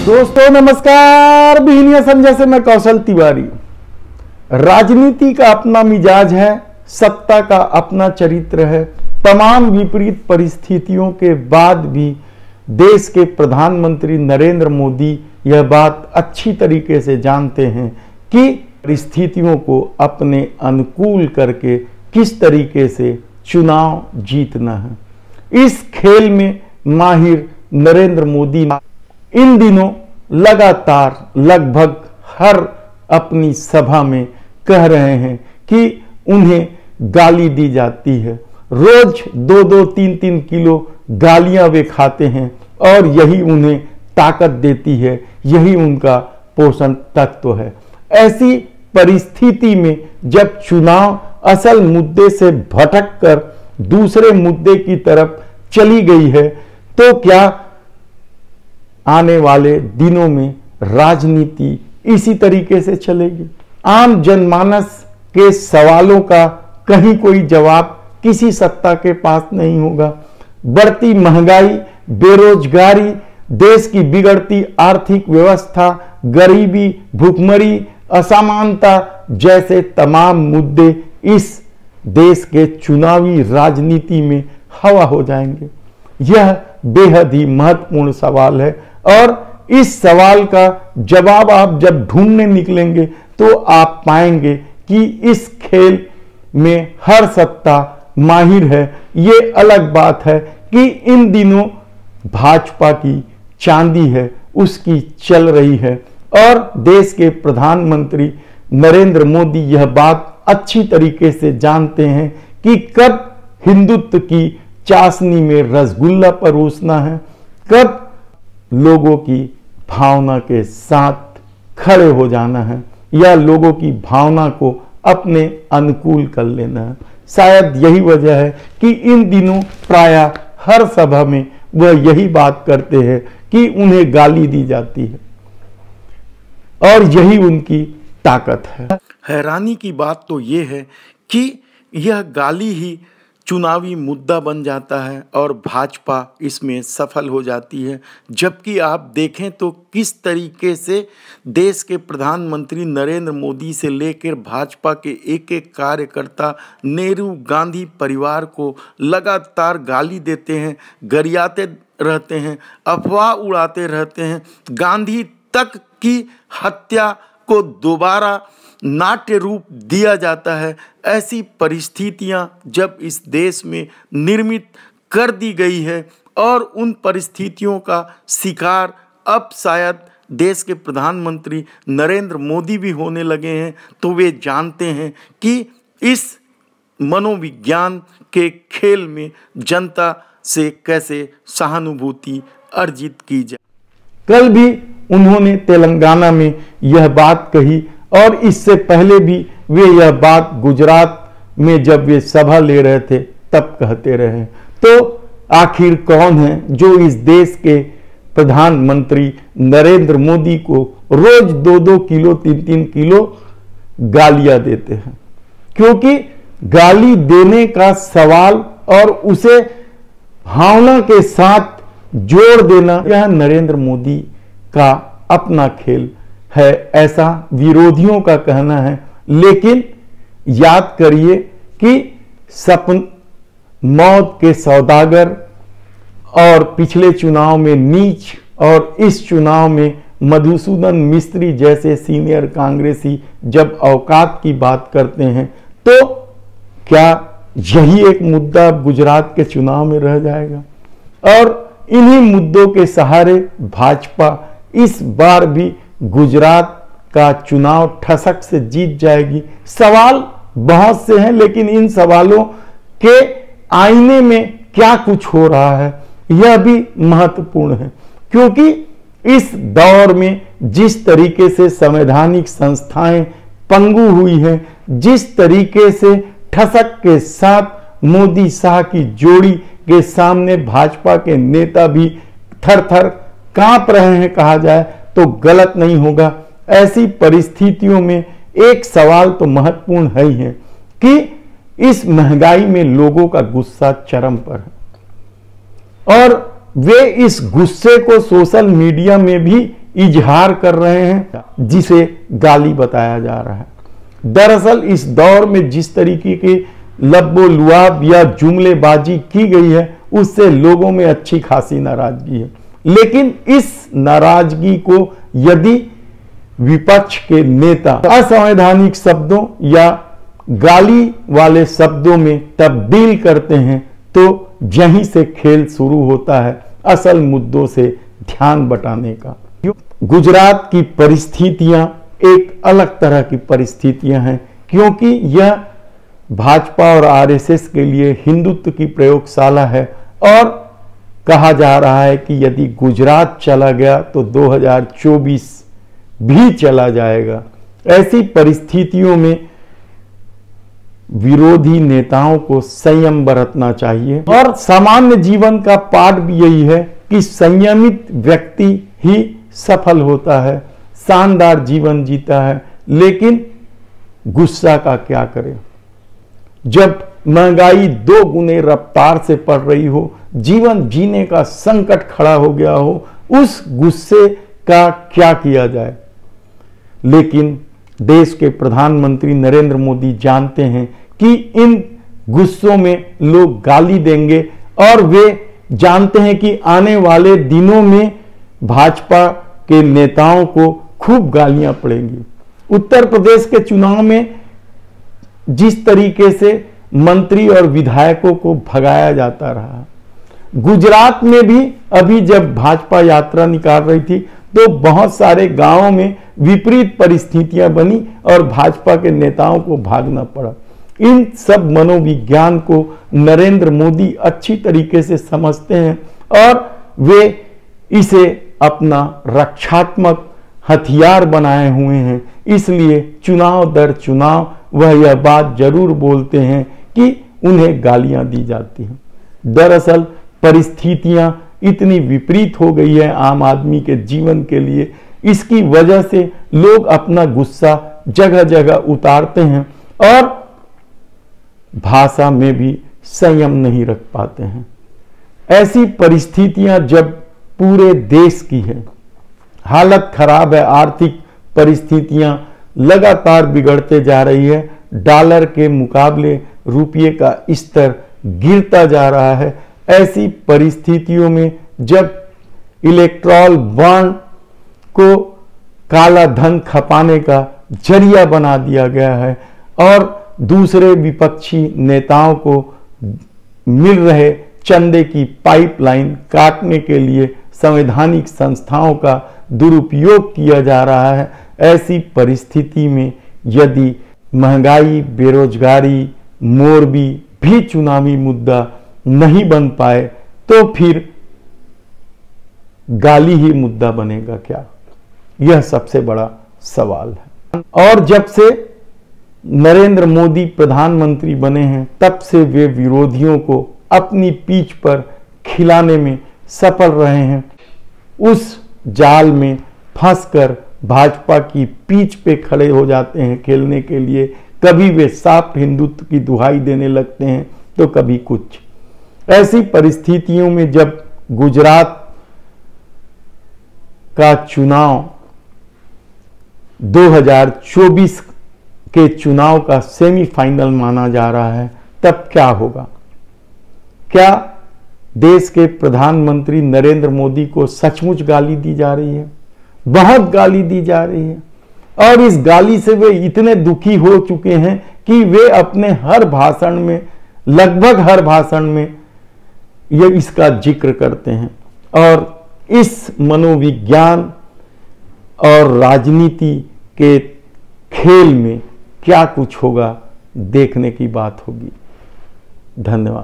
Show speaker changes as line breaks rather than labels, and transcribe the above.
दोस्तों नमस्कार। बिहनिया संजय से मैं कौशल तिवारी। राजनीति का अपना मिजाज है, सत्ता का अपना चरित्र है। तमाम विपरीत परिस्थितियों के बाद भी देश के प्रधानमंत्री नरेंद्र मोदी यह बात अच्छी तरीके से जानते हैं कि परिस्थितियों को अपने अनुकूल करके किस तरीके से चुनाव जीतना है। इस खेल में माहिर नरेंद्र मोदी इन दिनों लगातार लगभग हर अपनी सभा में कह रहे हैं कि उन्हें गाली दी जाती है। रोज 2-2, 3-3 किलो गालियां वे खाते हैं और यही उन्हें ताकत देती है, यही उनका पोषण तत्व है। ऐसी परिस्थिति में जब चुनाव असल मुद्दे से भटक कर दूसरे मुद्दे की तरफ चली गई है, तो क्या आने वाले दिनों में राजनीति इसी तरीके से चलेगी? आम जनमानस के सवालों का कहीं कोई जवाब किसी सत्ता के पास नहीं होगा। बढ़ती महंगाई, बेरोजगारी, देश की बिगड़ती आर्थिक व्यवस्था, गरीबी, भूखमरी, असमानता जैसे तमाम मुद्दे इस देश के चुनावी राजनीति में हवा हो जाएंगे। यह बेहद ही महत्वपूर्ण सवाल है और इस सवाल का जवाब आप जब ढूंढने निकलेंगे तो आप पाएंगे कि इस खेल में हर सत्ता माहिर है। ये अलग बात है कि इन दिनों भाजपा की चांदी है, उसकी चल रही है और देश के प्रधानमंत्री नरेंद्र मोदी यह बात अच्छी तरीके से जानते हैं कि कब हिंदुत्व की चाशनी में रसगुल्ला परोसना है, कब लोगों की भावना के साथ खड़े हो जाना है या लोगों की भावना को अपने अनुकूल कर लेना है। शायद यही वजह है कि इन दिनों प्रायः हर सभा में वह यही बात करते हैं कि उन्हें गाली दी जाती है और यही उनकी ताकत है।
हैरानी की बात तो ये है कि यह गाली ही चुनावी मुद्दा बन जाता है और भाजपा इसमें सफल हो जाती है। जबकि आप देखें तो किस तरीके से देश के प्रधानमंत्री नरेंद्र मोदी से लेकर भाजपा के एक एक कार्यकर्ता नेहरू गांधी परिवार को लगातार गाली देते हैं, गरियाते रहते हैं, अफवाह उड़ाते रहते हैं। गांधी तक की हत्या को दोबारा नाट्य रूप दिया जाता है। ऐसी परिस्थितियां जब इस देश में निर्मित कर दी गई है और उन परिस्थितियों का शिकार अब शायद देश के प्रधानमंत्री नरेंद्र मोदी भी होने लगे हैं, तो वे जानते हैं कि इस मनोविज्ञान के खेल में जनता से कैसे सहानुभूति अर्जित की जाए।
कल भी उन्होंने तेलंगाना में यह बात कही और इससे पहले भी वे यह बात गुजरात में जब वे सभा ले रहे थे तब कहते रहे। तो आखिर कौन है जो इस देश के प्रधानमंत्री नरेंद्र मोदी को रोज 2-2 किलो 3-3 किलो गालियां देते हैं? क्योंकि गाली देने का सवाल और उसे भावना के साथ जोड़ देना यह नरेंद्र मोदी का अपना खेल है, ऐसा विरोधियों का कहना है। लेकिन याद करिए कि सपन मौत के सौदागर और पिछले चुनाव में नीच और इस चुनाव में मधुसूदन मिस्त्री जैसे सीनियर कांग्रेसी जब औकात की बात करते हैं, तो क्या यही एक मुद्दा गुजरात के चुनाव में रह जाएगा? और इन्हीं मुद्दों के सहारे भाजपा इस बार भी गुजरात का चुनाव ठसक से जीत जाएगी। सवाल बहुत से हैं, लेकिन इन सवालों के आईने में क्या कुछ हो रहा है यह भी महत्वपूर्ण है। क्योंकि इस दौर में जिस तरीके से संवैधानिक संस्थाएं पंगु हुई हैं, जिस तरीके से ठसक के साथ मोदी शाह की जोड़ी के सामने भाजपा के नेता भी थर थर कांप रहे हैं, कहा जाए तो गलत नहीं होगा। ऐसी परिस्थितियों में एक सवाल तो महत्वपूर्ण है ही है कि इस महंगाई में लोगों का गुस्सा चरम पर है और वे इस गुस्से को सोशल मीडिया में भी इजहार कर रहे हैं, जिसे गाली बताया जा रहा है। दरअसल इस दौर में जिस तरीके के लब्बो लुआब या जुमलेबाजी की गई है, उससे लोगों में अच्छी खासी नाराजगी है। लेकिन इस नाराजगी को यदि विपक्ष के नेता असंवैधानिक शब्दों या गाली वाले शब्दों में तब्दील करते हैं, तो यहीं से खेल शुरू होता है असल मुद्दों से ध्यान बटाने का। गुजरात की परिस्थितियां एक अलग तरह की परिस्थितियां हैं, क्योंकि यह भाजपा और आरएसएस के लिए हिंदुत्व की प्रयोगशाला है और कहा जा रहा है कि यदि गुजरात चला गया तो 2024 भी चला जाएगा। ऐसी परिस्थितियों में विरोधी नेताओं को संयम बरतना चाहिए और सामान्य जीवन का पाठ भी यही है कि संयमित व्यक्ति ही सफल होता है, शानदार जीवन जीता है। लेकिन गुस्सा का क्या करें जब महंगाई 2 गुने रफ्तार से बढ़ रही हो, जीवन जीने का संकट खड़ा हो गया हो, उस गुस्से का क्या किया जाए। लेकिन देश के प्रधानमंत्री नरेंद्र मोदी जानते हैं कि इन गुस्सों में लोग गाली देंगे और वे जानते हैं कि आने वाले दिनों में भाजपा के नेताओं को खूब गालियां पड़ेंगी। उत्तर प्रदेश के चुनाव में जिस तरीके से मंत्री और विधायकों को भगाया जाता रहा, गुजरात में भी अभी जब भाजपा यात्रा निकाल रही थी तो बहुत सारे गांवों में विपरीत परिस्थितियां बनी और भाजपा के नेताओं को भागना पड़ा। इन सब मनोविज्ञान को नरेंद्र मोदी अच्छी तरीके से समझते हैं और वे इसे अपना रक्षात्मक हथियार बनाए हुए हैं। इसलिए चुनाव दर चुनाव वह यह बात जरूर बोलते हैं कि उन्हें गालियां दी जाती हैं। दरअसल परिस्थितियां इतनी विपरीत हो गई है आम आदमी के जीवन के लिए, इसकी वजह से लोग अपना गुस्सा जगह जगह उतारते हैं और भाषा में भी संयम नहीं रख पाते हैं। ऐसी परिस्थितियां जब पूरे देश की है, हालत खराब है, आर्थिक परिस्थितियां लगातार बिगड़ते जा रही है, डॉलर के मुकाबले रुपये का स्तर गिरता जा रहा है। ऐसी परिस्थितियों में जब इलेक्ट्रॉल बॉन्ड को काला धन खपाने का जरिया बना दिया गया है और दूसरे विपक्षी नेताओं को मिल रहे चंदे की पाइपलाइन काटने के लिए संवैधानिक संस्थाओं का दुरुपयोग किया जा रहा है, ऐसी परिस्थिति में यदि महंगाई, बेरोजगारी, मोरबी भी चुनावी मुद्दा नहीं बन पाए तो फिर गाली ही मुद्दा बनेगा क्या? यह सबसे बड़ा सवाल है। और जब से नरेंद्र मोदी प्रधानमंत्री बने हैं तब से वे विरोधियों को अपनी पीठ पर खिलाने में सफल रहे हैं। उस जाल में फंसकर भाजपा की पीठ पे खड़े हो जाते हैं खेलने के लिए। कभी वे साफ हिंदुत्व की दुहाई देने लगते हैं तो कभी कुछ। ऐसी परिस्थितियों में जब गुजरात का चुनाव 2024 के चुनाव का सेमीफाइनल माना जा रहा है, तब क्या होगा? क्या देश के प्रधानमंत्री नरेंद्र मोदी को सचमुच गाली दी जा रही है? बहुत गाली दी जा रही है और इस गाली से वे इतने दुखी हो चुके हैं कि वे अपने हर भाषण में, लगभग हर भाषण में ये इसका जिक्र करते हैं। और इस मनोविज्ञान और राजनीति के खेल में क्या कुछ होगा, देखने की बात होगी। धन्यवाद।